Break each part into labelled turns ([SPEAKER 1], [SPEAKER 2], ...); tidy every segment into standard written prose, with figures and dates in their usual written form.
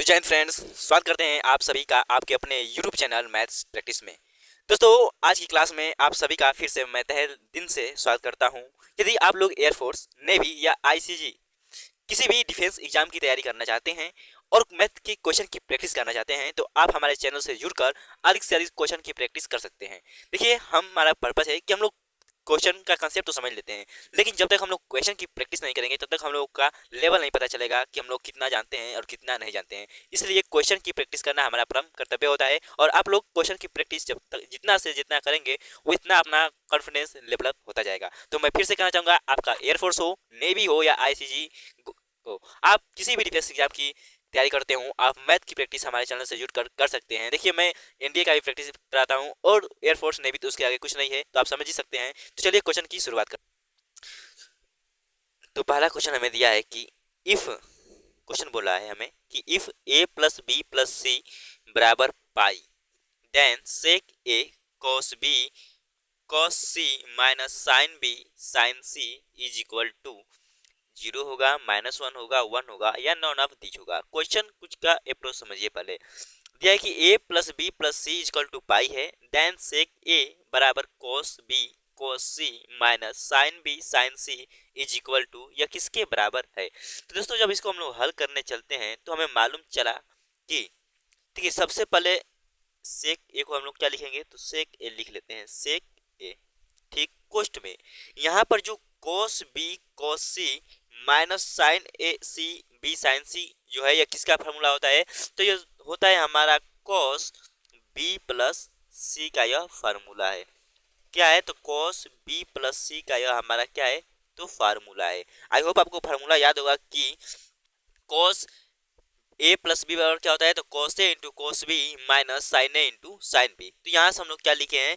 [SPEAKER 1] तो जय हिंद फ्रेंड्स, स्वागत करते हैं आप सभी का आपके अपने यूट्यूब चैनल मैथ्स प्रैक्टिस में। दोस्तों, आज की क्लास में आप सभी का फिर से मैं तहे दिल से स्वागत करता हूं। यदि आप लोग एयरफोर्स, नेवी या आईसीजी किसी भी डिफेंस एग्जाम की तैयारी करना चाहते हैं और मैथ की क्वेश्चन की प्रैक्टिस करना चाहते हैं तो आप हमारे चैनल से जुड़कर अधिक से अधिक क्वेश्चन की प्रैक्टिस कर सकते हैं। देखिए, हमारा पर्पस है कि हम लोग क्वेश्चन का कंसेप्ट तो समझ लेते हैं, लेकिन जब तक हम लोग क्वेश्चन की प्रैक्टिस नहीं करेंगे तब तक हम लोग का लेवल नहीं पता चलेगा कि हम लोग कितना जानते हैं और कितना नहीं जानते हैं। इसलिए क्वेश्चन की प्रैक्टिस करना हमारा परम कर्तव्य होता है और आप लोग क्वेश्चन की प्रैक्टिस जब तक जितना से जितना करेंगे वो इतना अपना कॉन्फिडेंस लेवल होता जाएगा। तो मैं फिर से कहना चाहूंगा, आपका एयरफोर्स हो, नेवी हो या आईसीजी हो, आप किसी भी डिफेंस एग्जाम की तैयारी करते हो, आप मैथ की प्रैक्टिस हमारे चैनल से जुड़कर कर सकते हैं। देखिए, मैं एनडीए का भी प्रैक्टिस कराता हूँ और एयरफोर्स नेवी तो उसके आगे कुछ नहीं है, तो आप समझ ही सकते हैं। तो चलिए क्वेश्चन की शुरुआत कर। तो पहला क्वेश्चन हमें दिया है कि इफ, क्वेश्चन बोला है हमें कि if A plus B plus C बराबर pi, then sec A cos B cos C minus sin B sin C is equal to 0 होगा, -1 होगा, 1 होगा या नॉन ऑफ दिस होगा। क्वेश्चन कुछ का अप्रोच समझिए। पहले दिया है कि a plus B plus C equal to pi है, देन सेक a बराबर cos B cos C minus sin B sin C is equal to, यह किसके बराबर है। तो दोस्तों, जब इसको हम लोग हल करने चलते हैं तो हमें मालूम चला कि ठीक है, सबसे पहले सेक ए को हम लोग क्या लिखेंगे, तो सेक ए लिख लेते हैं, सेक ए। ठीक, कोष्ट में यहाँ पर जो कोस B cos C minus sine ए सी बी साइन सी जो है, यह किसका फार्मूला होता है, तो यह होता है हमारा कोस बी प्लस सी का यह फार्मूला है। क्या है, तो कोस बी प्लस सी का यह हमारा क्या है, तो फार्मूला है। आई होप आपको फार्मूला याद होगा कि कोस ए प्लस बी बराबर क्या होता है, तो cos A into cos B minus sine A into sine B. तो यहाँ से हम लोग क्या लिखे हैं,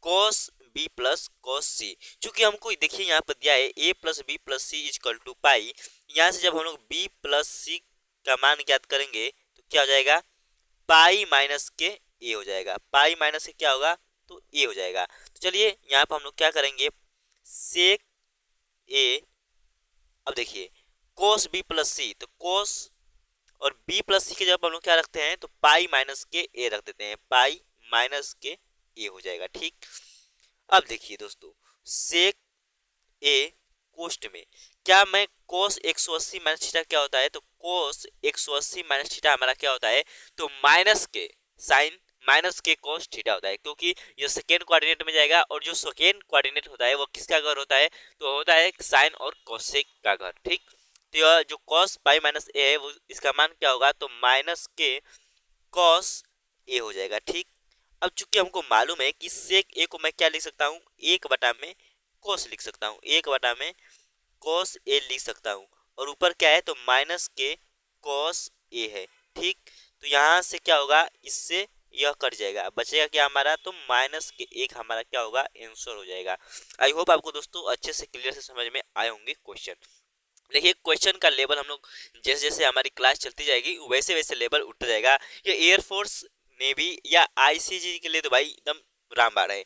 [SPEAKER 1] कोस बी प्लस कोस सी। चूंकि हमको देखिए यहाँ पर दिया है A plus B plus C equal to pi, यहाँ से जब हम लोग बी प्लस सी का मान ज्ञात करेंगे तो क्या हो जाएगा, पाई माइनस के ए हो जाएगा। पाई माइनस के क्या होगा, तो ए हो जाएगा। तो चलिए यहाँ पर हम लोग क्या करेंगे, सेक ए, अब देखिए कोस बी प्लस सी, तो कोस और बी प्लस सी के जब हम लोग क्या रखते हैं, तो पाई माइनस के ए रख देते हैं, पाई माइनस के ए हो जाएगा। ठीक, अब देखिए दोस्तों, सेक ए कोष्ट में क्या मैं कोस 180 माइनस थीटा क्या होता है, तो कोस 180 माइनस थीटा हमारा क्या होता है, तो माइनस के साइन माइनस के कोस थीटा होता है, क्योंकि ये सेकेंड कोऑर्डिनेट में जाएगा और जो सेकेंड कोऑर्डिनेट होता है वो किसका घर होता है, तो होता है साइन और कोसेक का घर। ठीक, तो यह जो कॉस पाई माइनस ए है वो इसका मान क्या होगा, तो माइनस के कॉस ए हो जाएगा। ठीक, अब चूंकि हमको मालूम है कि सेक ए को मैं क्या लिख सकता हूँ, एक बटा में कोस लिख सकता हूँ, एक बटा में कोस ए लिख सकता हूँ, और ऊपर क्या है, तो माइनस के कोस ए है। ठीक, तो यहाँ से क्या होगा, इससे यह कट जाएगा, बचेगा क्या हमारा, तो माइनस के एक हमारा क्या होगा, आंसर हो जाएगा। आई होप आपको दोस्तों अच्छे से क्लियर से समझ में आए होंगे क्वेश्चन। देखिए, क्वेश्चन का लेवल हम लोग जैसे जैसे हमारी क्लास चलती जाएगी वैसे वैसे लेवल उठता जाएगा। ये एयरफोर्स, नेवी या आईसीजी के लिए तो भाई एकदम रामबाण है,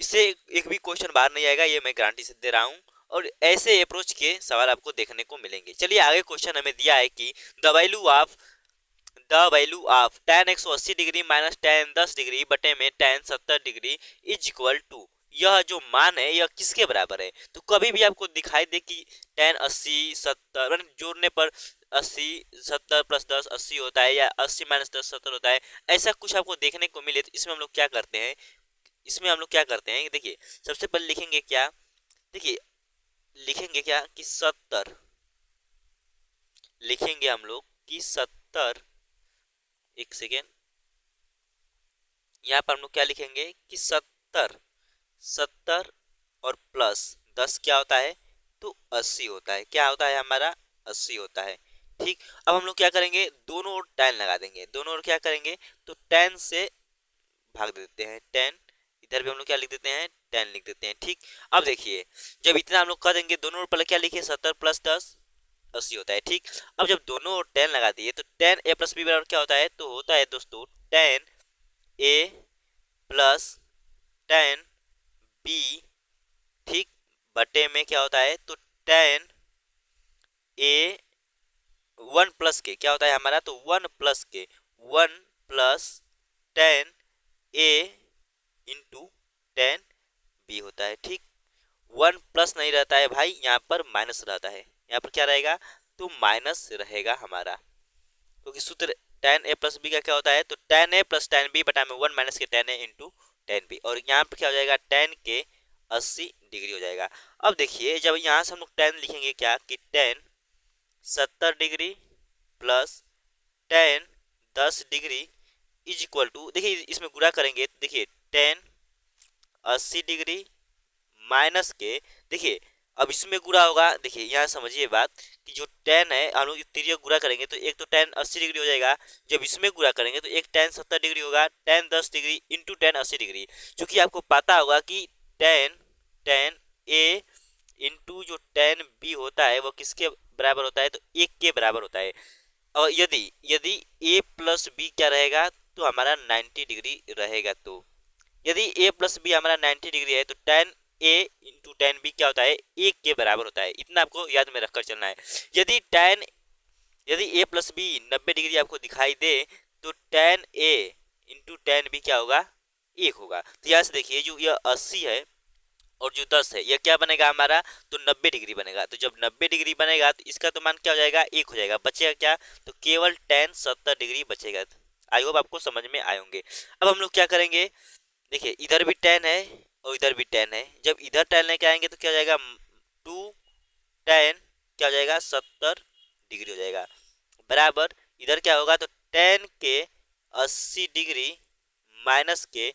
[SPEAKER 1] इससे एक भी क्वेश्चन बाहर नहीं आएगा, ये मैं गारंटी से दे रहा हूँ। और ऐसे अप्रोच के सवाल आपको देखने को मिलेंगे। चलिए आगे क्वेश्चन हमें दिया है कि the value of tan 180 degree minus tan 10 degree बटे में tan 70 degree is equal to, यह जो मान है यह किसके बराबर है। तो कभी भी आपको दिखाई दे कि tan 80 70 जोड़ने पर 80 70 प्लस 10 80 होता है, या 80 माइनस 10 70 होता है, ऐसा कुछ आपको देखने को मिले, तो इसमें हम लोग क्या करते हैं, देखिए सबसे पहले लिखेंगे क्या, देखिए लिखेंगे क्या कि 70, लिखेंगे हम लोग कि 70, एक सेकेंड, यहाँ पर हम लोग क्या लिखेंगे कि 70 70 और प्लस 10 क्या होता है, तो 80 होता है। क्या होता है हमारा, 80 होता है। ठीक, अब हम लोग क्या करेंगे, दोनों ओर tan लगा देंगे, दोनों ओर क्या करेंगे, तो tan से भाग देते हैं, tan, इधर भी हम लोग क्या लिख देते हैं, tan लिख देते हैं। ठीक, अब देखिए जब इतना हम लोग कर देंगे, दोनों ओर पहले क्या लिखे, 70 प्लस 10 80 होता है। ठीक, अब जब दोनों ओर tan लगा दिए तो tan a प्लस बी बराबर क्या होता है, तो होता है दोस्तों tan a plus tan b। ठीक, बटे में क्या होता है, तो tan a वन प्लस के क्या होता है हमारा, तो वन प्लस के, one plus ten A into tan B होता है। ठीक, वन प्लस नहीं रहता है भाई, यहाँ पर माइनस रहता है। यहाँ पर क्या रहेगा, तो माइनस रहेगा हमारा, क्योंकि सूत्र टेन ए प्लस बी का क्या होता है, तो tan A plus tan B बटा में वन माइनस के ten A into tan B, और यहाँ पर क्या हो जाएगा, टेन के 80 डिग्री हो जाएगा। अब देखिए जब यहाँ से हम लोग टेन लिखेंगे क्या, कि tan 70 degree plus tan 10 degree is equal to, देखिए इसमें गुणा करेंगे तो देखिए टेन 80 डिग्री माइनस के, देखिए अब इसमें गुणा होगा, देखिए यहाँ समझिए बात कि जो टेन है हम लोग तिर्यक गुणा करेंगे तो एक तो टेन 80 डिग्री हो जाएगा, जब इसमें गुणा करेंगे तो एक टेन 70 डिग्री होगा, ten 10 degree into ten 80 degree, क्योंकि आपको पता होगा कि टेन टेन ए इंटू जो टेन बी होता है वो किसके बराबर होता है, तो एक के बराबर होता है। और यदि यदि ए प्लस बी क्या रहेगा, तो हमारा 90 डिग्री रहेगा। तो यदि a प्लस बी हमारा 90 डिग्री है तो tan A into tan B क्या होता है, एक के बराबर होता है। इतना आपको याद में रखकर चलना है। यदि a प्लस बी 90 डिग्री आपको दिखाई दे तो tan A into tan B क्या होगा, एक होगा। तो यहाँ से देखिए जो यह 80 है और जो 10 है यह क्या बनेगा हमारा, तो 90 डिग्री बनेगा। तो जब 90 डिग्री बनेगा तो इसका तो मान क्या हो जाएगा, एक हो जाएगा, बचेगा क्या, तो केवल टेन 70 डिग्री बचेगा। आई होप आपको समझ में आए होंगे। अब हम लोग क्या करेंगे, देखिए इधर भी टेन है और इधर भी टेन है, जब इधर टेन लेके आएंगे तो क्या हो जाएगा, टू टेन क्या हो जाएगा, 70 डिग्री हो जाएगा, बराबर इधर क्या होगा, तो टेन के 80 डिग्री माइनस के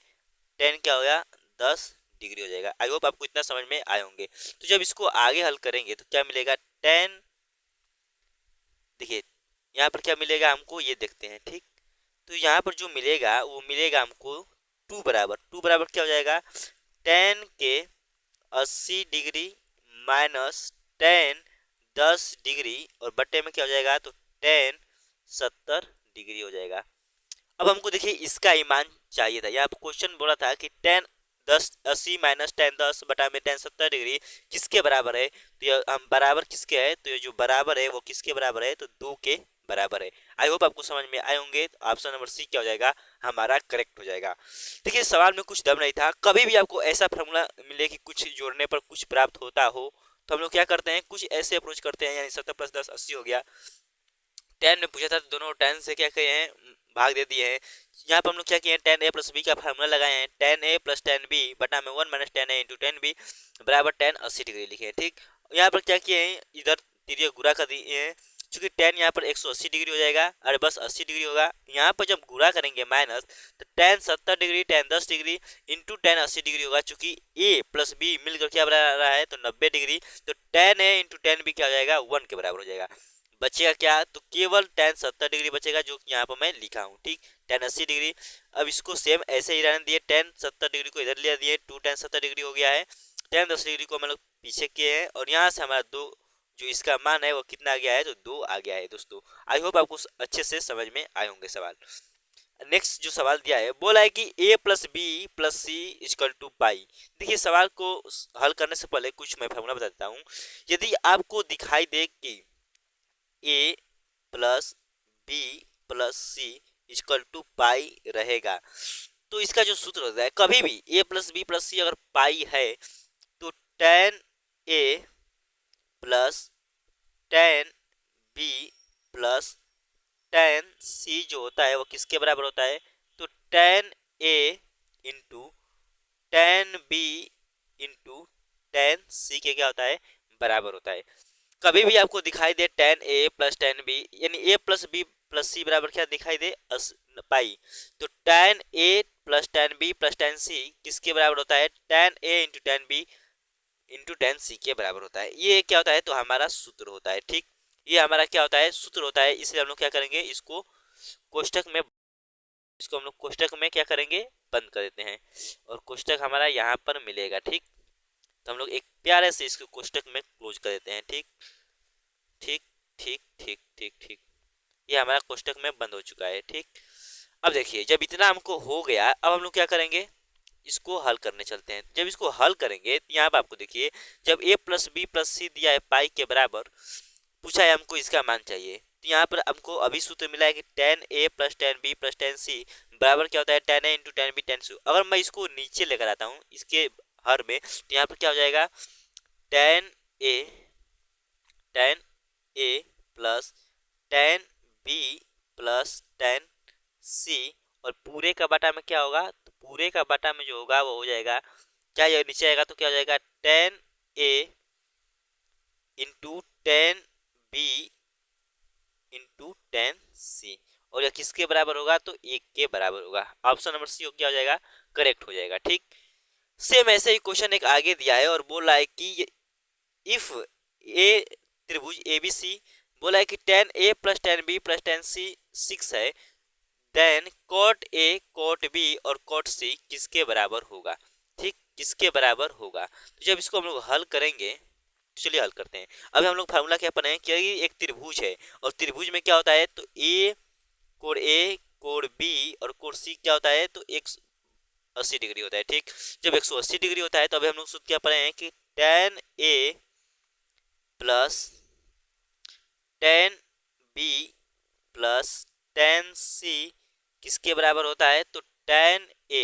[SPEAKER 1] टेन क्या होगा, 10 डिग्री हो जाएगा। आई होप आपको इतना समझ में आए होंगे। तो जब इसको आगे हल करेंगे तो क्या मिलेगा, टेन, देखिए यहाँ पर क्या मिलेगा हमको ये देखते हैं। ठीक, तो यहाँ पर जो मिलेगा वो मिलेगा हमको टू बराबर क्या हो जाएगा, टेन के 80 डिग्री माइनस टेन 10 डिग्री और बट्टे में क्या हो जाएगा, तो टेन 70 डिग्री हो जाएगा। अब हमको देखिए इसका ही मान चाहिए था, यहाँ पर क्वेश्चन बोला था कि टेन 80 माइनस टेन 10 बटा में टेन 70 डिग्री किसके बराबर है, तो ये हम बराबर किसके है, तो ये जो बराबर है वो किसके बराबर है, तो दो के बराबर है। आई होप आपको समझ में आए होंगे। तो ऑप्शन नंबर सी क्या हो जाएगा, हमारा करेक्ट हो जाएगा। देखिए सवाल में कुछ दम नहीं था, कभी भी आपको ऐसा फॉर्मूला मिले कि कुछ जोड़ने पर कुछ प्राप्त होता हो तो हम लोग क्या करते हैं, कुछ ऐसे अप्रोच करते हैं, यानी 70 प्लस 10 80 हो गया। टेन में पूछा था तो दोनों टेन से क्या किए हैं, भाग दे दिए हैं। यहाँ पर हम लोग क्या किए हैं, टेन ए प्लस बी का फार्मूला लगाए हैं, ten A plus tan B बटा में one minus ten A into tan B बराबर टेन 80 डिग्री लिखे हैं। ठीक, यहाँ पर क्या किए हैं, इधर तिरिया गुणा कर दिए हैं, चूंकि टेन यहाँ पर 180 डिग्री हो जाएगा, अरे बस 80 डिग्री होगा। यहाँ पर जब गुणा करेंगे माइनस तो ten 70 degree ten 10 degree into ten 80 degree होगा, चूंकि ए प्लस बी मिलकर क्या बराबर रहा है, तो 90 डिग्री, तो tan A into tan B क्या हो जाएगा, वन के बराबर हो जाएगा। बचेगा क्या, तो केवल टेन 70 डिग्री बचेगा, जो यहाँ पर मैं लिखा हूँ। ठीक, टेन 80 डिग्री। अब इसको सेम ऐसे ही रहने दिए, टेन 70 डिग्री को इधर ले दिए, टू टेन 70 डिग्री हो गया है, टेन 10 डिग्री को हम लोग पीछे किए हैं, और यहाँ से हमारा दो जो इसका मान है वो कितना आ गया है, तो दो आ गया है दोस्तों। आई होप आपको अच्छे से समझ में आए होंगे सवाल। नेक्स्ट जो सवाल दिया है, बोला है कि a plus B plus C equal to pi. देखिए सवाल को हल करने से पहले कुछ मैं फॉर्मूला बता देता हूँ। यदि आपको दिखाई दे कि a plus B plus C equal to pi रहेगा, तो इसका जो सूत्र होता है, कभी भी a plus B plus C अगर पाई है तो tan A plus tan B plus tan C जो होता है वो किसके बराबर होता है, तो tan A into tan B into tan C के क्या होता है, बराबर होता है। कभी भी आपको दिखाई दे tan A plus tan B, यानी A plus B plus C बराबर क्या दिखाई दे, पाई, तो tan A plus tan B plus tan C किसके बराबर होता है, tan A into tan B into tan C के बराबर होता है। ये क्या होता है, तो हमारा सूत्र होता है। ठीक, ये हमारा क्या होता है, सूत्र होता है। इसलिए हम लोग क्या करेंगे, इसको कोष्टक में, इसको हम लोग कोष्टक में क्या करेंगे, बंद कर देते हैं, और कोष्टक हमारा यहाँ पर मिलेगा। ठीक, तो हम लोग एक प्यारे से इसको कोष्टक में क्लोज कर देते हैं। ठीक ठीक ठीक ठीक ठीक ठीक, ये हमारा कोष्टक में बंद हो चुका है। ठीक, अब देखिए जब इतना हमको हो गया, अब हम लोग क्या करेंगे, इसको हल करने चलते हैं। जब इसको हल करेंगे तो यहाँ पर आपको देखिए, जब a प्लस बी प्लस सी दिया है पाई के बराबर, पूछा है हमको इसका मान चाहिए, तो यहाँ पर हमको अभी सूत्र मिला है कि tan a plus tan b plus tan c बराबर क्या होता है tan a into tan b tan c। अगर मैं इसको नीचे लेकर आता हूँ इसके हर में, तो यहाँ पर क्या हो जाएगा tan a plus tan b plus tan c, और पूरे का बटा में क्या होगा, तो पूरे का बटा में जो होगा वो हो जाएगा क्या, ये नीचे आएगा तो क्या हो जाएगा tan a into tan b into tan c, और यह किसके बराबर होगा, तो 1 के बराबर होगा। ऑप्शन नंबर सी क्या हो जाएगा, करेक्ट हो जाएगा। ठीक, सेम ऐसे ही क्वेश्चन एक आगे दिया है और बोल रहा है कि इफ ए त्रिभुज ABC बोला है कि tan a plus tan b plus tan c 6 है, then cot a cot b और cot c किसके बराबर होगा। ठीक, किसके बराबर होगा। तो जब इसको हम लोग हल करेंगे, तो चलिए हल करते हैं। अब हम लोग फार्मूला क्या बनाए कि एक त्रिभुज है और त्रिभुज में क्या होता है, तो a कोण b और कोण c क्या होता है, तो 180 डिग्री होता है। ठीक, जब 180 डिग्री होता है तो अभी हम लोग सूत्र क्या पढ़े हैं कि tan a plus tan b plus tan c किसके बराबर होता है, तो tan a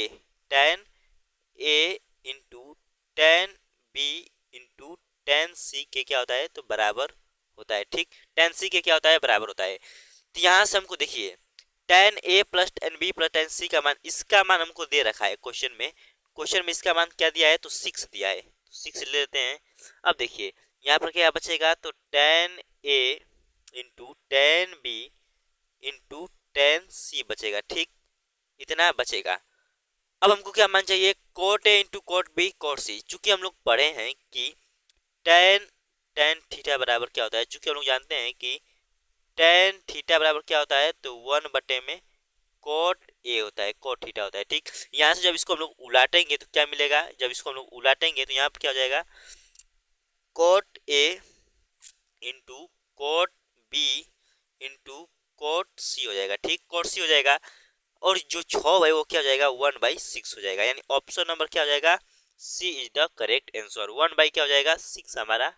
[SPEAKER 1] into tan b into tan c के क्या होता है, तो बराबर होता है। ठीक, tan c के क्या होता है, बराबर होता है। तो यहाँ से हमको देखिए tan a plus tan b plus tan c का मान, इसका मान हमको दे रखा है क्वेश्चन में। क्वेश्चन में इसका मान क्या दिया है, तो 6 दिया है, तो 6 ले लेते हैं। अब देखिए यहाँ पर क्या बचेगा, तो tan a into tan b into tan c बचेगा। ठीक, इतना बचेगा। अब हमको क्या मान चाहिए, cot a into cot b cot c। चूंकि हम लोग पढ़े हैं कि tan थीटा बराबर क्या होता है, चूंकि हम लोग जानते हैं कि tan थीटा बराबर क्या होता है, तो 1 बटे में cot a होता है, cot थीटा होता है। ठीक, यहाँ से जब इसको हम लोग उलाटेंगे तो क्या मिलेगा, जब इसको हम लोग उलाटेंगे तो यहाँ पर क्या हो जाएगा, cot a into cot b into cot c हो जाएगा। ठीक, cot c हो जाएगा, और जो 6 है वो क्या हो जाएगा 1/6 हो जाएगा। यानी ऑप्शन नंबर क्या हो जाएगा, सी इज द करेक्ट आंसर। 1 क्या हो जाएगा 6 हमारा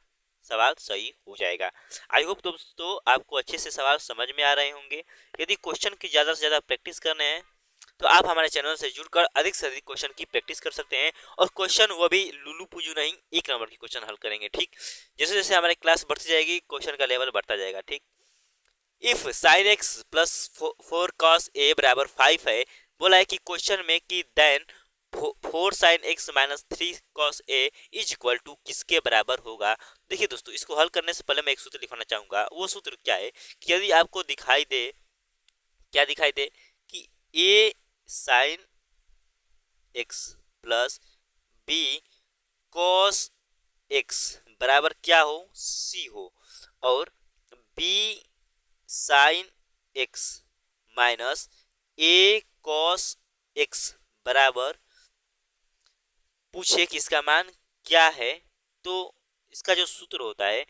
[SPEAKER 1] सवाल सही हो जाएगा। आई होप दोस्तों आपको अच्छे से सवाल समझ में आ रहे होंगे। यदि क्वेश्चन की ज़्यादा से ज़्यादा प्रैक्टिस करने हैं तो आप हमारे चैनल से जुड़कर अधिक से अधिक क्वेश्चन की प्रैक्टिस कर सकते हैं, और क्वेश्चन वो भी लुलू पुजू नहीं, 1 नंबर की क्वेश्चन हल करेंगे। ठीक, जैसे जैसे हमारी क्लास बढ़ती जाएगी क्वेश्चन का लेवल बढ़ता जाएगा। ठीक, if sin x plus 4 cos a बराबर 5 है, बोला है कि क्वेश्चन में कि then 4 sin x minus 3 cos a is equal to किसके बराबर होगा। देखिए दोस्तों, इसको हल करने से पहले मैं एक सूत्र लिखवाना चाहूंगा। वो सूत्र क्या है कि यदि आपको दिखाई दे, क्या दिखाई दे कि a sin x plus b cos x बराबर क्या हो, c हो, और b sin x minus a cos x बराबर पूछे कि इसका मान क्या है, तो इसका जो सूत्र होता है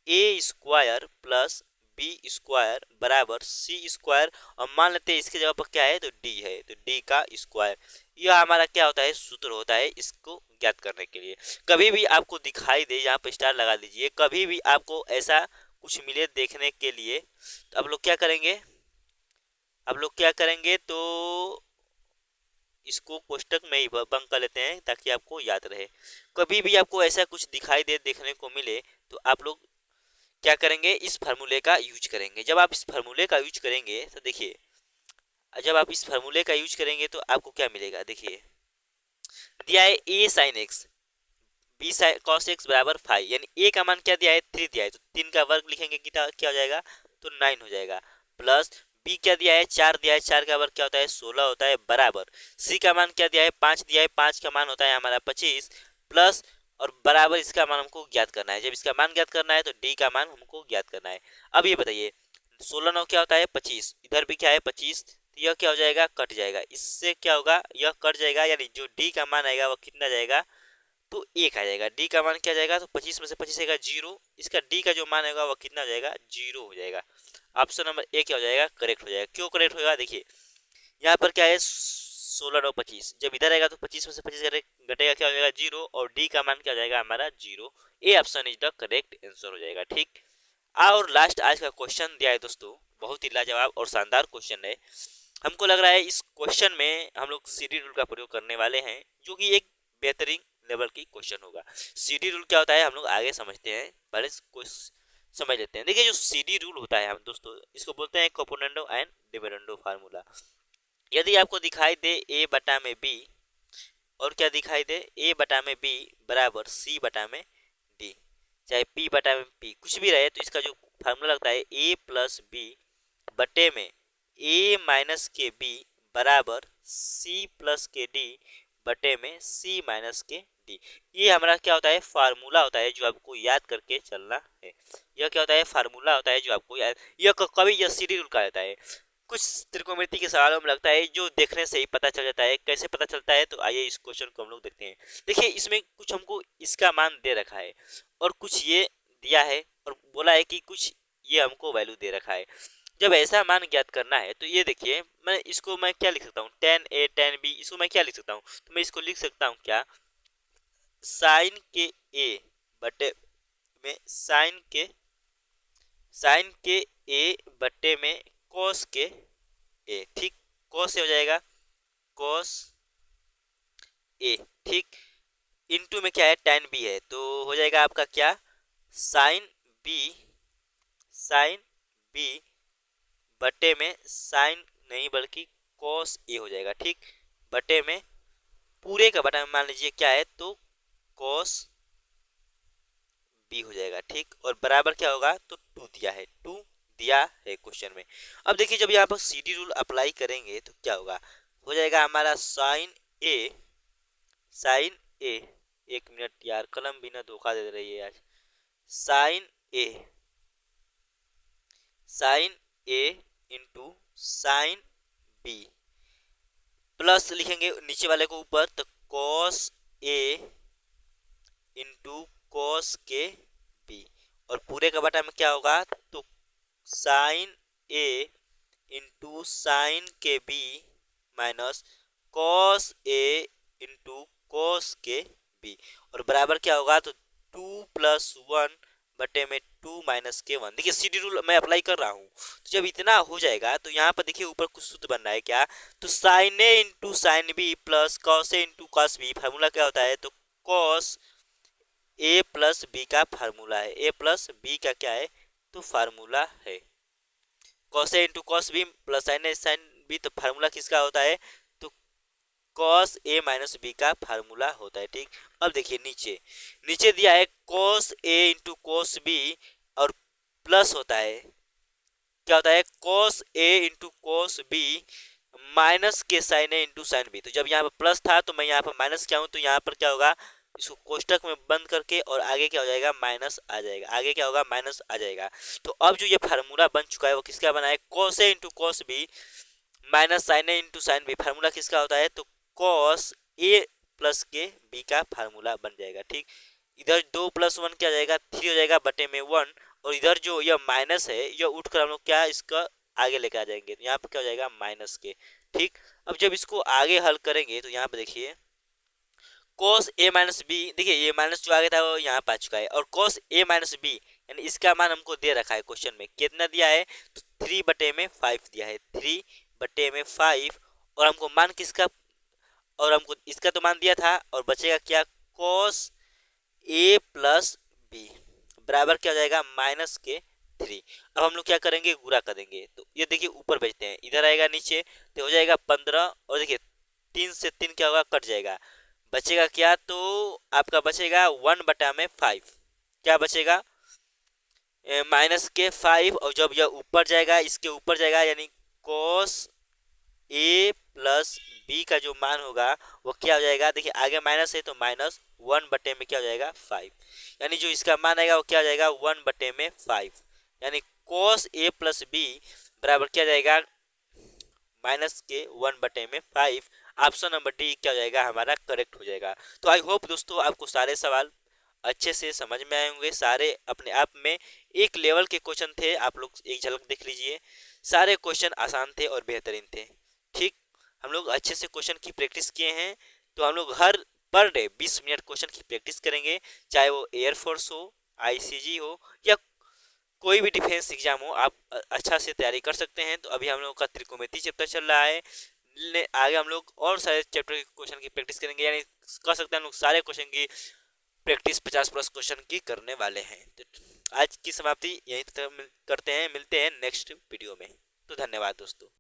[SPEAKER 1] a square plus B square बराबर सी स्क्वायर, और मान लेते हैं इसके जगह पर क्या है, तो d है, तो d का स्क्वायर। यह हमारा क्या होता है, सूत्र होता है इसको ज्ञात करने के लिए। कभी भी आपको दिखाई दे, यहाँ पर स्टार लगा लीजिए, कभी भी आपको ऐसा कुछ मिले देखने के लिए, तो आप लोग क्या करेंगे, तो इसको कोष्टक में ही बंक कर लेते हैं ताकि आपको याद रहे। कभी भी आपको ऐसा कुछ दिखाई दे देखने को मिले तो आप लोग क्या करेंगे, इस फार्मूले का यूज करेंगे। जब आप इस फार्मूले का यूज करेंगे तो देखिए, जब आप इस फार्मूले का यूज करेंगे तो आपको क्या मिलेगा, देखिए दिया है a sin x b cos x बराबर 5, यानी a का मान क्या दिया है 3 दिया है, तो 3 का वर्ग लिखेंगे क्या हो जाएगा, तो 9 हो जाएगा, प्लस b क्या दिया है 4 दिया है, 4 का वर्ग क्या होता है 16 होता है, बराबर c का मान क्या दिया है 5 दिया है, 5 का मान होता है हमारा 25, प्लस और बराबर इसका मान हमको ज्ञात करना है। जब इसका मान ज्ञात करना है तो d का मान हमको ज्ञात करना है। अब ये बताइए 16 9 क्या होता है 25, इधर भी क्या है 25, तो यह क्या हो जाएगा, कट जाएगा, इससे क्या होगा, यह कट जाएगा, यानी जो d का मान आएगा वह कितना जाएगा, तो 1 आ जाएगा। d का मान क्या जाएगा, तो 25 में से 25 आएगा 0, इसका d का जो मान आएगा वह कितना हो जाएगा, 0 हो जाएगा। ऑप्शन नंबर ए क्या हो जाएगा, करेक्ट हो जाएगा। क्यों करेक्ट होगा, देखिए यहाँ पर क्या है 16 9 25, जब इधर आएगा तो 25 में से 25 घटेगा क्या हो जाएगा 0, और d का मान क्या हो जाएगा हमारा 0। A option is the correct answer हो जाएगा। ठीक, और लास्ट आज का क्वेश्चन दिया है दोस्तों, बहुत ही लाजवाब और शानदार क्वेश्चन है। हमको लग रहा है इस क्वेश्चन में हम लोग सीडी रूल का प्रयोग करने वाले हैं, जो कि एक बेहतरीन लेवल की क्वेश्चन होगा। सीडी रूल क्या होता है हम लोग आगे समझते हैं, पहले समझ लेते हैं। देखिए जो सीडी रूल होता है हम दोस्तों इसको बोलते हैं कॉपोनेंडो एंड डिविडेंडो फार्मूला। यदि आपको दिखाई दे ए बटा में बी, और क्या दिखाई दे ए बटा में बी बराबर सी बटा में डी, चाहे पी बटा में पी कुछ भी रहे, तो इसका जो फार्मूला लगता है ए प्लस बी बटे में ए माइनस के बी बराबर सी प्लस के डी बटे में सी माइनस के डी। ये हमारा क्या होता है फार्मूला होता है जो आपको याद करके चलना है। यह क्या होता है फार्मूला होता है जो आपको याद, यह कभी यह सीडी रूल का होता है। कुछ त्रिकोणमिति के सवालों में लगता है जो देखने से ही पता चल जाता है। कैसे पता चलता है, तो आइए इस क्वेश्चन को हम लोग देखते हैं। देखिए इसमें कुछ हमको इसका मान दे रखा है और कुछ ये दिया है और बोला है कि कुछ ये हमको वैल्यू दे रखा है। जब ऐसा मान ज्ञात करना है तो ये देखिए मैं क्या लिख सकता हूँ, tan a tan b, इसको मैं क्या लिख सकता हूँ, तो मैं इसको लिख सकता हूँ क्या, साइन के a बटे में साइन के a बटे में cos के a, ठीक, cos से हो जाएगा cos a, ठीक, इनटू में क्या है tan b है, तो हो जाएगा आपका क्या साइन b बटे में साइन नहीं बल्कि cos a हो जाएगा, ठीक, बटे में पूरे का बटा में मान लीजिए क्या है तो cos b हो जाएगा, ठीक, और बराबर क्या होगा तो 2 दिया है, 2 दिया है क्वेश्चन में। अब देखिए जब यहाँ पर सीडी रूल अप्लाई करेंगे तो क्या होगा, हो जाएगा हमारा साइन ए, एक मिनट यार कलम बिना धोखा दे रही है आज, sine A into sine B plus लिखेंगे नीचे वाले को ऊपर, तो cos a इंटू कॉस के बी, और पूरे का बटा में क्या होगा तो साइन a इंटू साइन के B minus cos a into cos के बी, और बराबर क्या होगा तो 2 प्लस 1 बटे में 2 माइनस के 1। देखिए सीडी रूल मैं अप्लाई कर रहा हूँ, तो जब इतना हो जाएगा तो यहाँ पर देखिए ऊपर कुछ सूत्र बन रहा है क्या, तो sine A into sine B plus cos A into cos B, formula क्या होता है तो कॉस ए प्लस बी का फार्मूला है, ए प्लस बी का क्या है तो फार्मूला है, cos A into cos B plus sine A sine B, तो फार्मूला किसका होता है तो कॉस ए माइनस बी का फार्मूला होता है, ठीक। अब देखिए नीचे दिया है cos A into cos B और प्लस होता है क्या होता है cos A into cos B minus के sine A into sine B, तो जब यहाँ पर प्लस था तो मैं यहाँ पर माइनस किया हूँ, तो यहाँ पर क्या होगा इसको कोष्टक में बंद करके और आगे क्या हो जाएगा माइनस आ जाएगा, आगे क्या होगा माइनस आ जाएगा। तो अब जो ये फार्मूला बन चुका है वो किसका बना है cos A into cos B minus sine A into sine B, formula किसका होता है तो कॉस ए प्लस के बी का फार्मूला बन जाएगा, ठीक। इधर 2 प्लस 1 क्या जाएगा 3 हो जाएगा बटे में 1, और इधर जो यह माइनस है यह उठकर हम लोग क्या इसका आगे लेकर आ जाएंगे, तो यहाँ पर क्या हो जाएगा माइनस के, ठीक। अब जब इसको आगे हल करेंगे तो यहाँ पे देखिए cos a माइनस बी, देखिए ये माइनस जो आगे था वो यहाँ पर आ चुका है, और cos a माइनस बी यानी इसका मान हमको दे रखा है क्वेश्चन में, कितना दिया है तो 3 बटे में 5 दिया है, 3 बटे में 5, और हमको मान किसका, और हमको इसका तो मान दिया था, और बचेगा क्या cos a प्लस बी बराबर क्या हो जाएगा माइनस के 3। अब हम लोग क्या करेंगे गुणा कर देंगे, तो ये देखिए ऊपर भेजते हैं, इधर आएगा नीचे तो हो जाएगा 15, और देखिए 3 से 3 क्या होगा कट जाएगा, बचेगा क्या तो आपका बचेगा 1 बटा में 5, क्या बचेगा माइनस के 5, और जब यह ऊपर जाएगा इसके ऊपर जाएगा यानी cos a प्लस बी का जो मान होगा वो क्या हो जाएगा, देखिए आगे माइनस है तो माइनस 1 बटे में क्या हो जाएगा 5, यानी जो इसका मान आएगा वो क्या हो जाएगा 1 बटे में 5, यानी cos a प्लस बी बराबर क्या जाएगा माइनस के 1 बटे में 5। ऑप्शन नंबर डी क्या हो जाएगा हमारा करेक्ट हो जाएगा। तो आई होप दोस्तों आपको सारे सवाल अच्छे से समझ में आए होंगे, सारे अपने आप में एक लेवल के क्वेश्चन थे, आप लोग एक झलक देख लीजिए, सारे क्वेश्चन आसान थे और बेहतरीन थे, ठीक। हम लोग अच्छे से क्वेश्चन की प्रैक्टिस किए हैं, तो हम लोग हर पर डे 20 मिनट क्वेश्चन की प्रैक्टिस करेंगे, चाहे वो एयरफोर्स हो, आईसीजी हो या कोई भी डिफेंस एग्जाम हो आप अच्छा से तैयारी कर सकते हैं। तो अभी हम लोग का त्रिकोणमिति चैप्टर चल रहा है, आगे हम लोग और सारे चैप्टर के क्वेश्चन की प्रैक्टिस करेंगे, यानी कह सकते हैं हम लोग सारे क्वेश्चन की प्रैक्टिस 50+ क्वेश्चन की करने वाले हैं। तो आज की समाप्ति यहीं तक करते हैं, मिलते हैं नेक्स्ट वीडियो में। तो धन्यवाद दोस्तों।